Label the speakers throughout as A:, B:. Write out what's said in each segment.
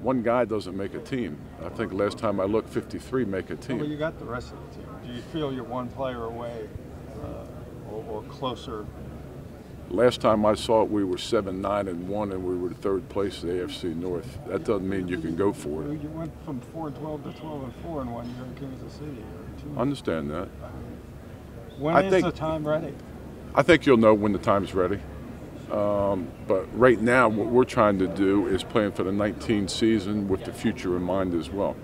A: One guy doesn't make a team. I think last time I looked, 53 make a team.
B: Well, you got the rest of the team. Do you feel you're one player away or closer?
A: Last time I saw it, we were 7-9-1, and we were third place in the AFC North. That doesn't mean you can go for it.
B: You went from 4-12 to 12-4 in 1 year in Kansas City.
A: I understand that.
B: When is the time ready?
A: I think you'll know when the time's ready. But right now, what we're trying to do is plan for the 19 season with the future in mind as well.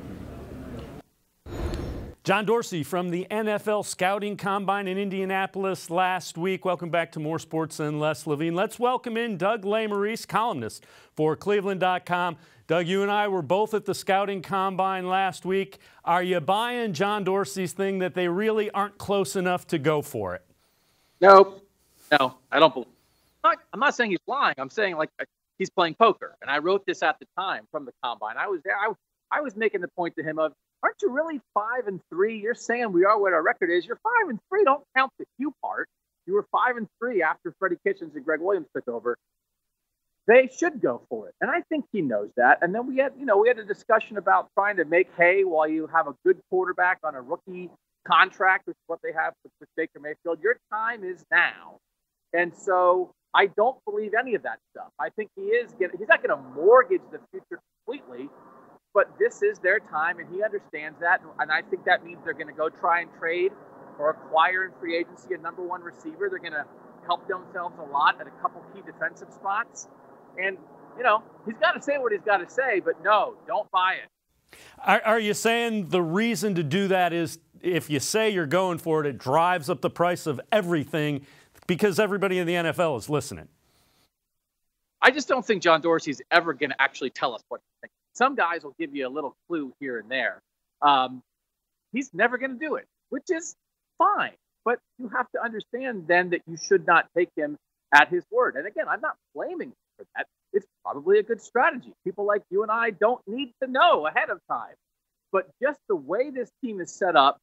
C: John Dorsey from the NFL Scouting Combine in Indianapolis last week. Welcome back to More Sports and Less Levine. Let's welcome in Doug Lesmerises, columnist for cleveland.com. Doug, you and I were both at the Scouting Combine last week. Are you buying John Dorsey's thing that they really aren't close enough to go for it?
D: No, I don't believe. I'm not saying he's lying. I'm saying like he's playing poker. And I wrote this at the time from the Combine. I was there. I was making the point to him of, aren't you really 5-3? You're saying we are what our record is. You're 5-3. Don't count the Q part. You were 5-3 after Freddie Kitchens and Greg Williams took over. They should go for it, and I think he knows that. And then we had a discussion about trying to make hay while you have a good quarterback on a rookie contract, which is what they have with Baker Mayfield. Your time is now, and so I don't believe any of that stuff. I think he's not going to mortgage the future completely. But this is their time, and he understands that. And I think that means they're going to go try and trade or acquire in free agency a number one receiver. They're going to help themselves a lot at a couple key defensive spots. And, he's got to say what he's got to say, but no, don't buy it.
C: Are you saying the reason to do that is if you say you're going for it, it drives up the price of everything because everybody in the NFL is listening?
D: I just don't think John Dorsey's ever going to actually tell us what he thinks. Some guys will give you a little clue here and there. He's never going to do it, which is fine. But you have to understand then that you should not take him at his word. And again, I'm not blaming him for that. It's probably a good strategy. People like you and I don't need to know ahead of time. But just the way this team is set up,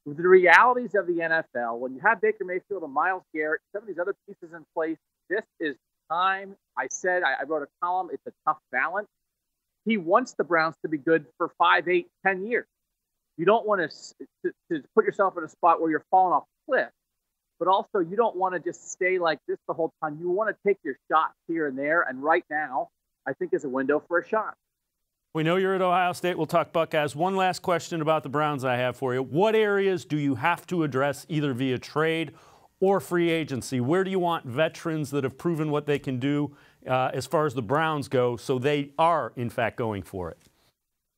D: the realities of the NFL, when you have Baker Mayfield and Myles Garrett, some of these other pieces in place, this is time. I wrote a column. It's a tough balance. He wants the Browns to be good for 5, 8, 10 years. You don't want to put yourself in a spot where you're falling off a cliff, but also you don't want to just stay like this the whole time. You want to take your shots here and there, and right now, I think is a window for a shot.
C: We know you're at Ohio State. We'll talk Buckeyes. One last question about the Browns I have for you. What areas do you have to address either via trade or free agency? Where do you want veterans that have proven what they can do as far as the Browns go, so they are, in fact, going for it?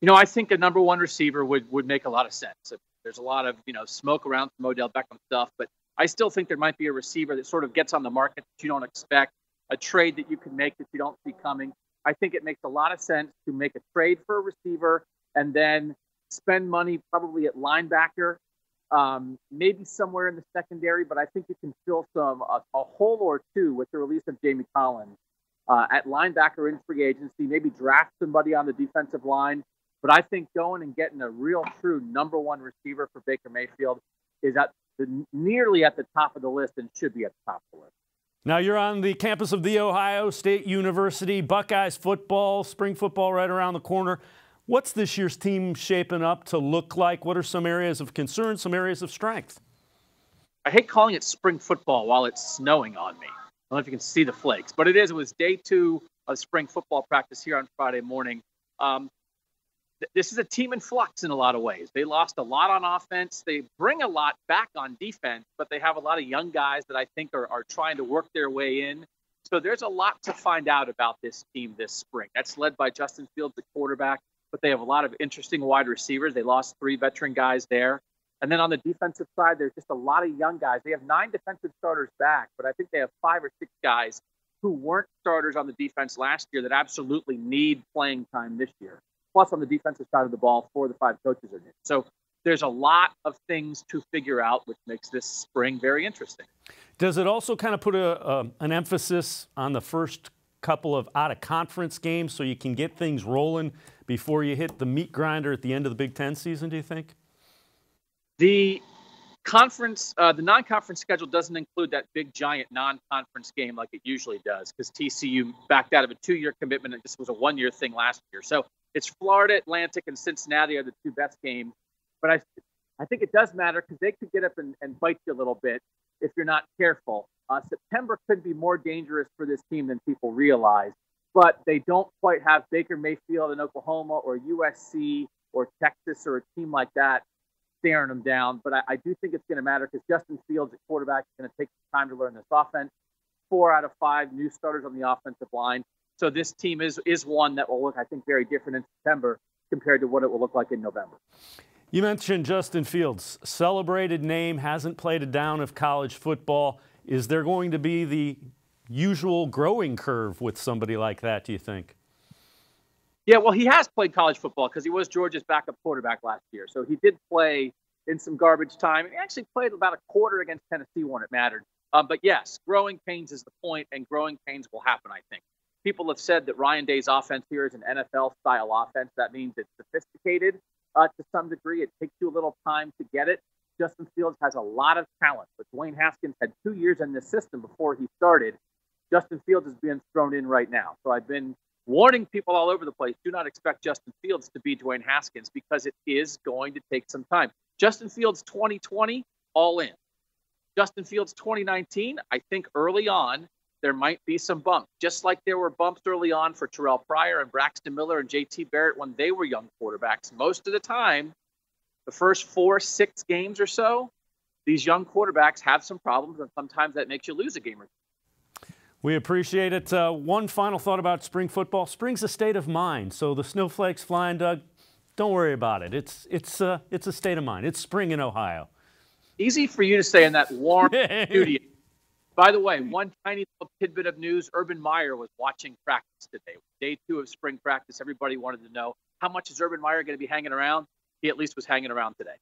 D: I think a number one receiver would make a lot of sense. There's a lot of, smoke around some Odell Beckham stuff, but I still think there might be a receiver that sort of gets on the market that you don't expect, a trade that you can make that you don't see coming. I think it makes a lot of sense to make a trade for a receiver and then spend money probably at linebacker, maybe somewhere in the secondary, but I think you can fill a hole or two with the release of Jamie Collins. At linebacker in free agency, maybe draft somebody on the defensive line. But I think going and getting a real true number one receiver for Baker Mayfield is nearly at the top of the list and should be at the top of the list.
C: Now you're on the campus of The Ohio State University. Buckeyes football, spring football right around the corner. What's this year's team shaping up to look like? What are some areas of concern, some areas of strength?
D: I hate calling it spring football while it's snowing on me. I don't know if you can see the flakes, but it was day 2 of spring football practice here on Friday morning. This is a team in flux in a lot of ways. They lost a lot on offense. They bring a lot back on defense, but they have a lot of young guys that I think are trying to work their way in. So there's a lot to find out about this team this spring. That's led by Justin Fields, the quarterback, but they have a lot of interesting wide receivers. They lost 3 veteran guys there. And then on the defensive side, there's just a lot of young guys. They have 9 defensive starters back, but I think they have 5 or 6 guys who weren't starters on the defense last year that absolutely need playing time this year. Plus on the defensive side of the ball, 4 of the 5 coaches are new. So there's a lot of things to figure out, which makes this spring very interesting.
C: Does it also kind of put an emphasis on the first couple of out-of-conference games so you can get things rolling before you hit the meat grinder at the end of the Big Ten season, do you think?
D: The the non-conference schedule doesn't include that big giant non-conference game like it usually does, because TCU backed out of a 2-year commitment and this was a 1-year thing last year. So it's Florida Atlantic and Cincinnati are the 2 best games. But I think it does matter because they could get up and bite you a little bit if you're not careful. September could be more dangerous for this team than people realize, but they don't quite have Baker Mayfield in Oklahoma or USC or Texas or a team like that staring them down. But I do think it's going to matter because Justin Fields at quarterback is going to take some time to learn this offense. 4 out of 5 new starters on the offensive line. So this team is one that will look, I think, very different in September compared to what it will look like in November.
C: You mentioned Justin Fields, celebrated name, hasn't played a down of college football. Is there going to be the usual growing curve with somebody like that, do you think?
D: Yeah, well, he has played college football because he was Georgia's backup quarterback last year. So he did play in some garbage time. He actually played about a quarter against Tennessee when it mattered. But yes, growing pains is the point, and growing pains will happen, I think. People have said that Ryan Day's offense here is an NFL-style offense. That means it's sophisticated to some degree. It takes you a little time to get it. Justin Fields has a lot of talent, but Dwayne Haskins had 2 years in this system before he started. Justin Fields is being thrown in right now. So I've been warning people all over the place, do not expect Justin Fields to be Dwayne Haskins because it is going to take some time. Justin Fields 2020, all in. Justin Fields 2019, I think early on, there might be some bumps, just like there were bumps early on for Terrell Pryor and Braxton Miller and J.T. Barrett when they were young quarterbacks. Most of the time, the first 4-6 games or so, these young quarterbacks have some problems, and sometimes that makes you lose a game or two.
C: We appreciate it. One final thought about spring football. Spring's a state of mind, so the snowflakes flying, Doug, don't worry about it. It's a state of mind. It's spring in Ohio.
D: Easy for you to say in that warm studio. By the way, one tiny little tidbit of news, Urban Meyer was watching practice today. Day 2 of spring practice, everybody wanted to know, how much is Urban Meyer going to be hanging around? He at least was hanging around today.